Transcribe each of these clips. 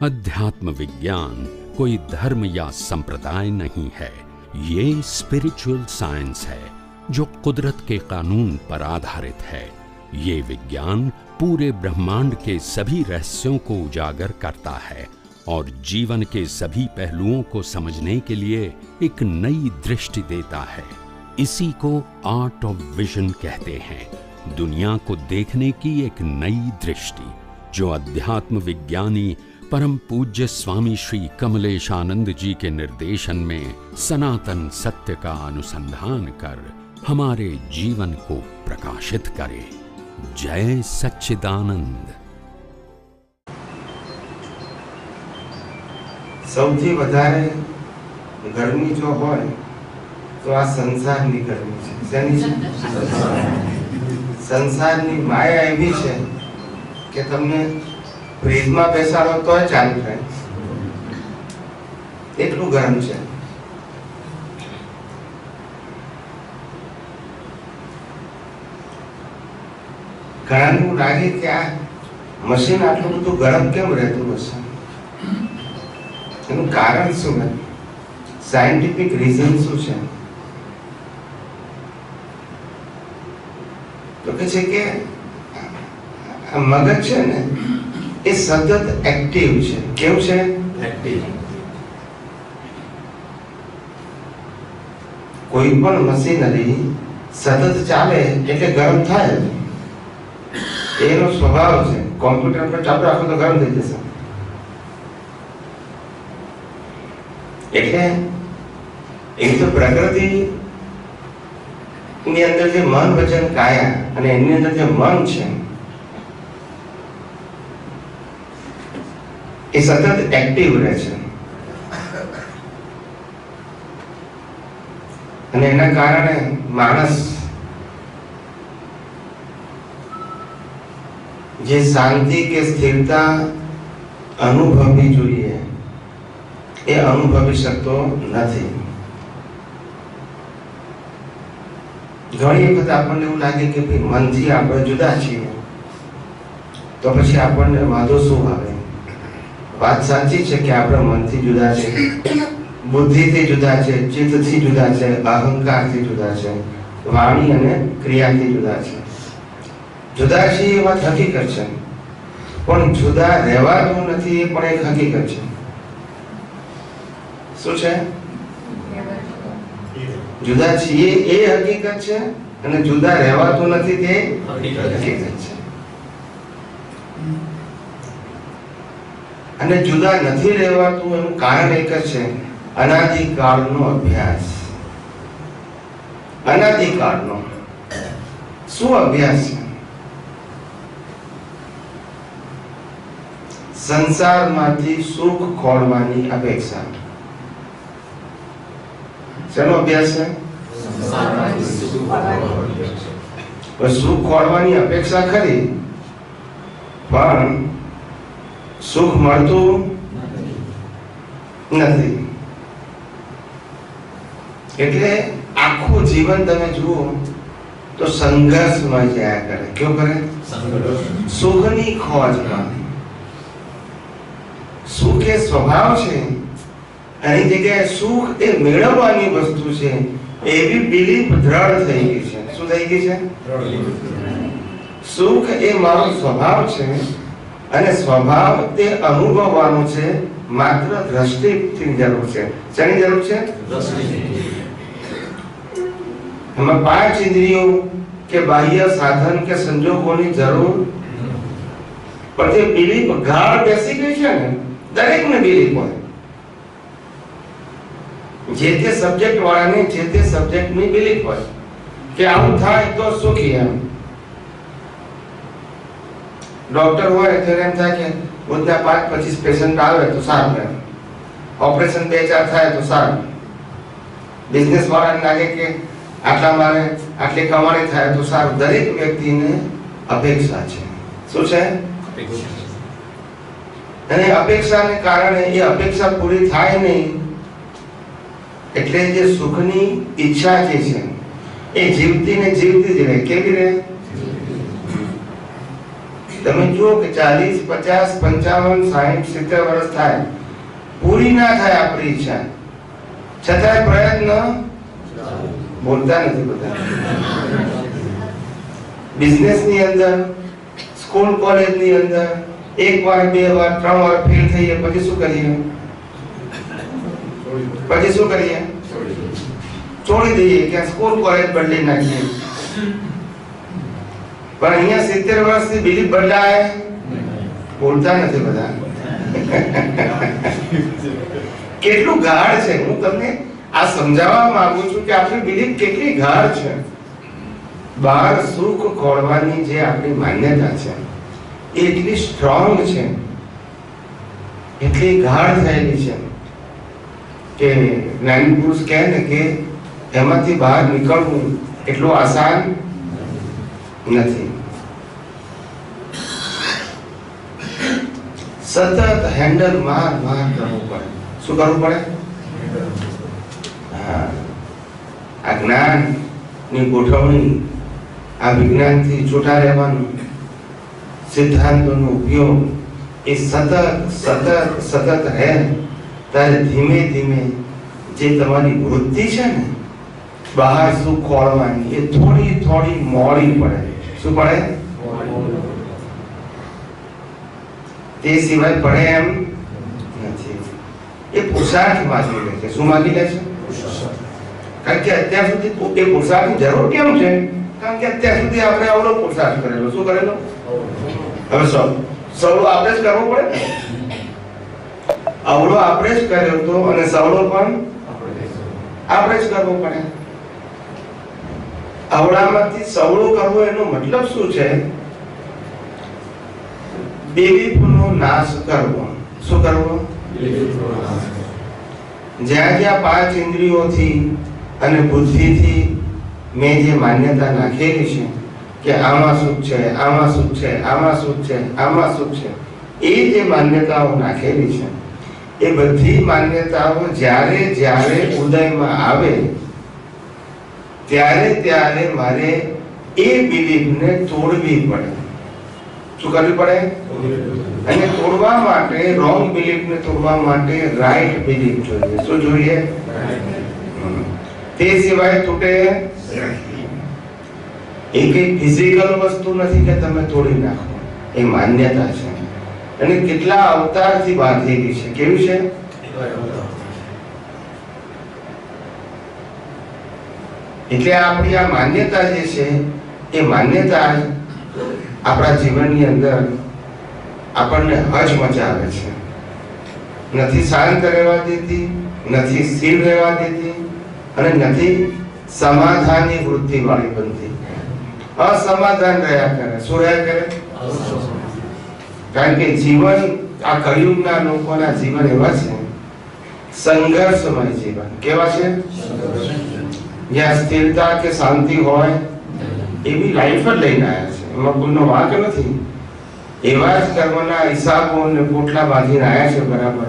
अध्यात्म विज्ञान कोई धर्म या संप्रदाय नहीं है, ये स्पिरिचुअल साइंस है जो कुदरत के कानून पर आधारित है। ये विज्ञान पूरे ब्रह्मांड के सभी रहस्यों को उजागर करता है और जीवन के सभी पहलुओं को समझने के लिए एक नई दृष्टि देता है। इसी को आर्ट ऑफ विजन कहते हैं, दुनिया को देखने की एक नई दृष्टि, जो अध्यात्म विज्ञानी परम पूज्य स्वामी श्री कमलेशानंद जी के निर्देशन में सनातन सत्य का अनुसंधान कर हमारे जीवन को प्रकाशित करे। जय सच्चिदानंद। સૌથી વધારે ગરમી જો હોય તો આ સંસારની ગરમી છે। શેની છે? સંસારની માયા એવી છે કે તમને ફ્રીજમાં બેસાડો તોય ચાલુ થાય, એટલું ગરમ છે। ઘણાને એવું લાગે કે આ મશીન આટલું બધું ગરમ કેમ રહેતું હશે, એનું કારણ શું છે, સાયન્ટિફિક રીઝન શું છે? તો કે છે કે આ મગજ છે ને એ સતત એક્ટિવ છે। કેવું છે? એક્ટિવ। કોઈ પણ મશીનરી સતત ચાલે એટલે ગરમ થાય, એનો સ્વભાવ છે। કોમ્પ્યુટર પર ચાલુ રાખો તો ગરમ થઈ જશે। એટલે એ તો પ્રકૃતિ ની અંદર જે મન વચન કાયા અને એની અંદર જે મન છે એ સતત એક્ટિવ રહે છે અને એના કારણે માણસ જે શાંતિ કે સ્થિરતા અનુભવવી જોઈએ એ અનુભવી શકતો નથી। ઘણી વખત આપણને એવું લાગે કે ભાઈ મનથી આપણે જુદા છીએ તો પછી આપણને વાંધો શું આવે? વાત સાચી છે કે આપણે મનથી જુદા છે, બુદ્ધિથી જુદા છે, ચિત્તથી જુદા છે, અહંકારથી જુદા છે, વાણી અને ક્રિયાથી જુદા છે। જુદા છે એ વાત હકીકત છે, પણ જુદા રહેવાતું નથી એ પણ એક હકીકત છે। શું છે? જુદા છીએ એ હકીકત છે અને જુદા રહેવાતું નથી તે હકીકત છે। અને જુદા નથી રહેવાતું એનું કારણ એક જ છે, અનાદિકાળનો અભ્યાસ। અનાદિકાળનો શું અભ્યાસ છે? સંસારમાંથી સુખ ખોળવાની અપેક્ષા। શેનો અભ્યાસ છે? સુખ ખોળવાની અપેક્ષા ખરી, પણ સુખ મળતું નથી। એટલે આખું જીવન તમે જુઓ તો સંઘર્ષમાં જયા કરે। કેવું કરે? સુખની ખોજમાં। સુખ એ સ્વભાવ છે, એની જગ્યાએ સુખ એ મેળવવાની વસ્તુ છે, એવી બિલીફ દ્રઢ થઈ ગઈ છે। શું થઈ ગઈ છે? સુખ એ મારો સ્વભાવ છે અને સ્વભાવ તે અનુભવવાનો છે, માત્ર દ્રષ્ટિની જરૂર છે। શેની જરૂર છે? એમાં 5 ઇન્દ્રિયો કે બાહ્ય સાધન કે સંજોગોની જરૂર, પણ જે બિલીફ ગાઢ બેસી ગઈ છે ને, દરેકને બિલીફ હોય, જે તે સબ્જેક્ટ વાળાને જે તે સબ્જેક્ટની બિલીફ હોય કે આવું થાય તો સુખી। એમ ડોક્ટર હોય તો એમ થાય કે રોજના 5-25 પેશન્ટ આવે તો સારું, એમ ઓપરેશન 2-4 થાય તો સારું। બિઝનેસ વાળાને લાગે કે આટલા મારે આટલી કમાણી થાય તો સારું। દરેક વ્યક્તિને અપેક્ષા છે। શું છે? અને અપેક્ષાને કારણે એ અપેક્ષા પૂરી થાય નહીં એટલે જે સુખની ઈચ્છા જે છે એ જીવતી ને જીવતી જ રહે। કેવી રહે? તમે જુઓ કે 40, 50, 55, 60, 70 વર્ષ થાય, પૂરી ના થાય આપણી ઈચ્છા, છતાંય પ્રયત્ન બોલતા નથી બધા. બિઝનેસ ની અંદર, સ્કૂલ કોલેજ ની અંદર 1 વાર 2 વાર 3 વાર ફેલ થઈએ પછી શું કરીએ? છોડી દઈએ કે સ્કૂલ કોલેજ બદલી નાખીએ. પણ અહીંયા 70 વર્ષથી બિલીફ બદલાય, બોલતા નથી બધા. કેટલું ગાઢ છે. હું તમને આ સમજાવવા માંગુ છું કે આપણી બિલીફ કેટલી ગાઢ છે. બહાર સુખ ખોળવાની જે આપણી માન્યતા છે એ એટલી સ્ટ્રોંગ છે, એટલી ગાઢ થયેલી છે કે જ્ઞાની પુરુષ કહે ને કે એમાંથી બહાર નીકળવું એટલું આસાન નથી. સતત હેન્ડલ માર કરવું પડે. શું કરવું પડે? આ જ્ઞાન ની ગોઠવણી, આ વિજ્ઞાનથી છૂટા રહેવાનું, સિદ્ધાંતોનો ઉપયોગ એ સતત રહે ત્યારે ધીમે ધીમે જે તમારી વૃત્તિ છે ને બહાર શું ખોળવાની એ થોડી મોડી પડે. શું પડે? તે સિવાય પડે એમ નથી. એ પુરુષાર્થ માગી લે છે. શું માગી લે છે? કારણ કે અત્યાર સુધી એ પુરુષાર્થની જરૂર કેમ છે? કારણ કે અત્યાર સુધી આપણે અવળો પુરુષાર્થ કરેલો. શું કરેલો? હવે સવળો આપણે જ કરવો પડે. અવળો આપણે જ કર્યો તો અને સવળો પણ આપણે જ કરવો પડે. અવળામાંથી સવળો કરવો એનો મતલબ શું છે? બેબીપુનો નાશ કરવો. શું કરવો? જ્યાં જ્યાં 5 ઇન્દ્રિયોથી અને બુદ્ધિથી મેં જે માન્યતા નાખેલી છે કે આમાં સુખ છે, આમાં સુખ છે, આમાં સુખ છે, આમાં સુખ છે, એ જે માન્યતાઓ નાખેલી છે એ બધી માન્યતાઓ જ્યારે ઉદયમાં આવે ત્યારે મારે એ બિલીફને તોડવી પડે. શું કરવી પડે? અને તોડવા માટે, રોંગ બિલીફને તોડવા માટે રાઈટ બિલીફ જોઈએ. શું જોઈએ? તે સિવાય તૂટે એ કઈ ફિઝિકલ વસ્તુ નથી કે તમે તોડી નાખો. એ માન્યતા છે અને કેટલા અવતારથી બાંધેલી છે. કેવી છે? એટલે આપણી આ માન્યતા જે છે એ માન્યતા આપણા જીવનની અંદર આપણને હચમચાવે છે. નથી શાંત રહેવા દેતી, નથી સ્થિર રહેવા દેતી અને નથી સમાધાનની વૃત્તિ વાળી બનતી. અસમાધાન રહ્યા કરે. શું રહ્યા કરે? કારણ કે જીવન, આ કળિયુગના લોકોના જીવન એવા છે, સંઘર્ષમય જીવન. કેવા છે? જ્યાં સ્થિરતા કે શાંતિ હોય એવી લાઈફ જ લઈને આવ્યા છે. એમાં કોઈનો વાંક નથી. એવા જ કર્મના હિસાબો અને પોટલા બાંધીને આવ્યા છે. બરાબર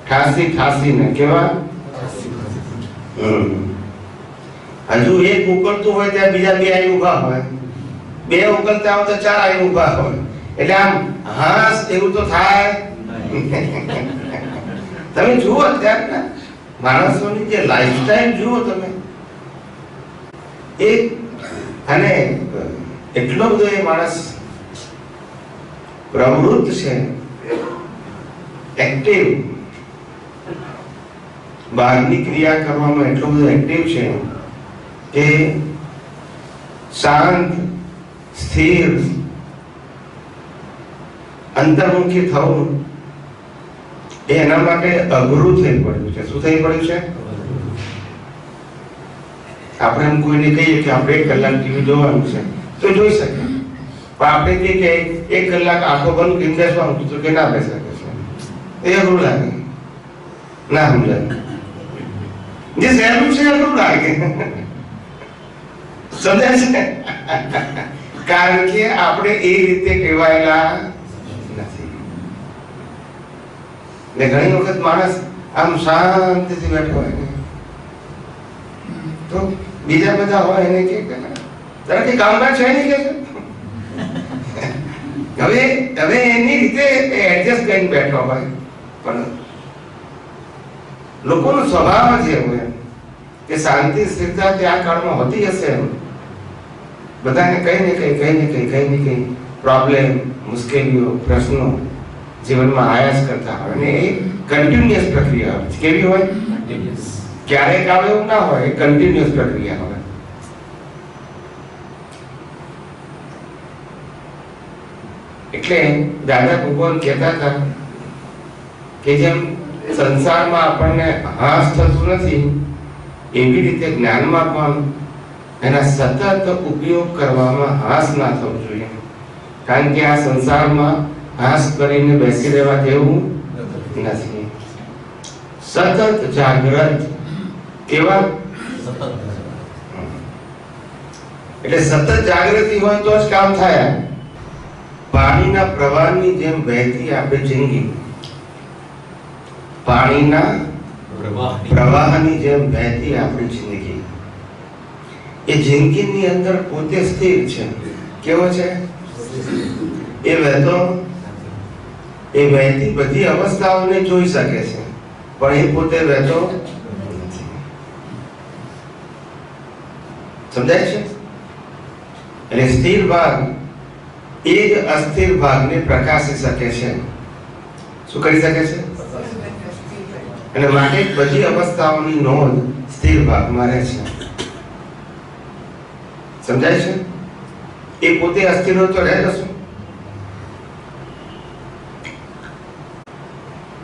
ઠાસીને. કેવા? હજુ એક ઉકળતું હોય ત્યાં બીજા 2 આઈ ઉભા હોય, 2 ઉકળતા હોય તો 4 આઈ ઉભા હોય. એટલે આમ હાસ એવું તો થાય. તમે જુઓ અત્યારના માણસોની જે લાઈફસ્ટાઈલ જુઓ તમે, અને એટલો બધો એ માણસ પ્રવૃત્ત છે, એક્ટિવ, બહારની ક્રિયા કરવામાં એટલો બધો એક્ટિવ છે કે શાંત, સ્થિર, અંતર્મુખી થવું એ એના માટે અઘરું થઈ પડ્યું છે. શું થઈ પડ્યું છે? આપણે એમ કોઈને કહીએ કે આપણે 1 કલાક ટીવી જોવાનું છે તો જોઈ શકે, પણ આપણે કહીએ કે 1 કલાક આંખો બંધ કરીને બેસવાનું તો કે ના બેસી શકે છે. એ અઘરું લાગે, ના સમજાય. જે સહેલું છે અઘરું લાગે. સમજાય છે? કારણ કે આપણે એ રીતે કહેવાયેલા નથી. ને ઘણી વખત માણસ આમ શાંતિથી બેઠો હોય તો બીજા બધા હોય એને કે તારા કઈ કામકાજ છે નહીં કે હવે હવે એની રીતે એડજસ્ટ કરીને બેઠો હોય, પણ લોકોનો સ્વભાવ જ એવો એમ કે શાંતિ સ્થિરતા ત્યાં કાળમાં હોતી હશે એમ બધાને કઈ ને કઈ પ્રોબ્લેમ, મુશ્કેલીઓ, પ્રશ્નો જીવનમાં આયા જ કરતા હોય અને એ કન્ટિન્યુઅસ પ્રક્રિયા હોય. કેવી હોય? ક્યારેક આવે એવું ના હોય, કન્ટિન્યુઅસ પ્રક્રિયા હોય. એટલે દાદા ભગવાન કહેતા હતા કે જેમ સંસારમાં આપણને હાસ થતું નથી એવી રીતે જ્ઞાનમાં પણ એના સતત ઉપયોગ કરવામાં હાસ ના થવું જોઈએ. કારણ કે આ સંસારમાં હાસ કરીને બેસી રહેવા જેવું નથી. સતત જાગૃત. કેવા? એટલે સતત જાગૃતિ હોય તો જ કામ થાય. પાણીના પ્રવાહની જેમ વહેતી આપણી જિંદગી, પાણીના પ્રવાહની જેમ વહેતી આપણી જિંદગી, એ જિંદગીની અંદર પોતે સ્થિર છે. કેવો છે? એ વહેતી બધી અવસ્થાઓને જોઈ શકે છે, પણ એ પોતે વહેતો નથી. સમજાય છે? એટલે સ્થિર ભાગ એ જ અસ્થિર ભાગને પ્રકાશી શકે છે. શું કરી શકે છે? અને માટે બધી અવસ્થાઓની નોંધ સ્થિર ભાગમાં રહે છે. સમજાય છે? એ પોતે અસ્થિર તો રહે જશું.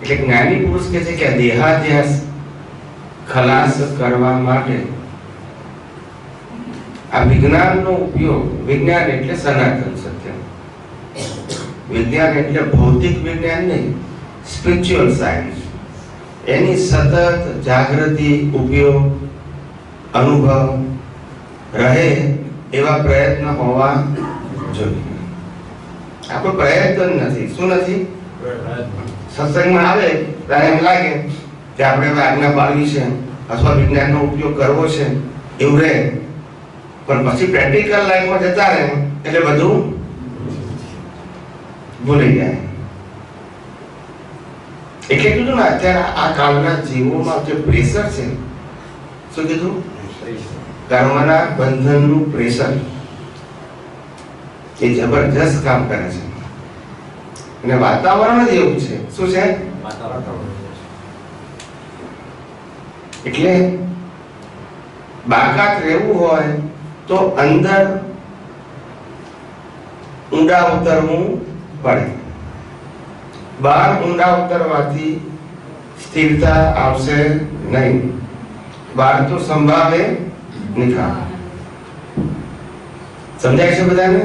એટલે જ્ઞાની પુરુષ કહે છે કે દેહાધ્યાસ ખલાસ કરવા માટે આ વિજ્ઞાનનો ઉપયોગ, વિજ્ઞાન એટલે સનાતન સત્ય, વિજ્ઞાન એટલે ભૌતિક વિજ્ઞાન નહીં, સ્પિરિચ્યુઅલ સાયન્સ, એની સતત જાગૃતિ, ઉપયોગ, અનુભવ રહે એવા પ્રયત્ન હોવા જોઈએ. આપણો પ્રયત્ન નથી. શું નથી? સત્સંગમાં આવે ત્યારે એમ લાગે કે આપણે આજ્ઞા પાડવી છે અથવા વિજ્ઞાનનો ઉપયોગ કરવો છે એવું રહે, પણ પછી પ્રેક્ટિકલ લાઈફમાં જતા રહે એટલે બધું ભૂલી જાય. એટલે કીધું ને અત્યારે આ કાળના જીવોમાં જે પ્રેશર છે, શું કીધું? કર્મના બંધનનું પ્રેશર એ જબરજસ્ત કામ કરે છે. અને વાતાવરણ જ એવું છે. શું છે? એટલે બાકાત રહેવું હોય તો અંદર ઊંડા ઉતરવું પડે. બહાર ઊંડા ઉતરવાથી સ્થિરતા આવશે નહીં. બહાર તો સંભાવે નિકાલ. સમજાય છે બધાને?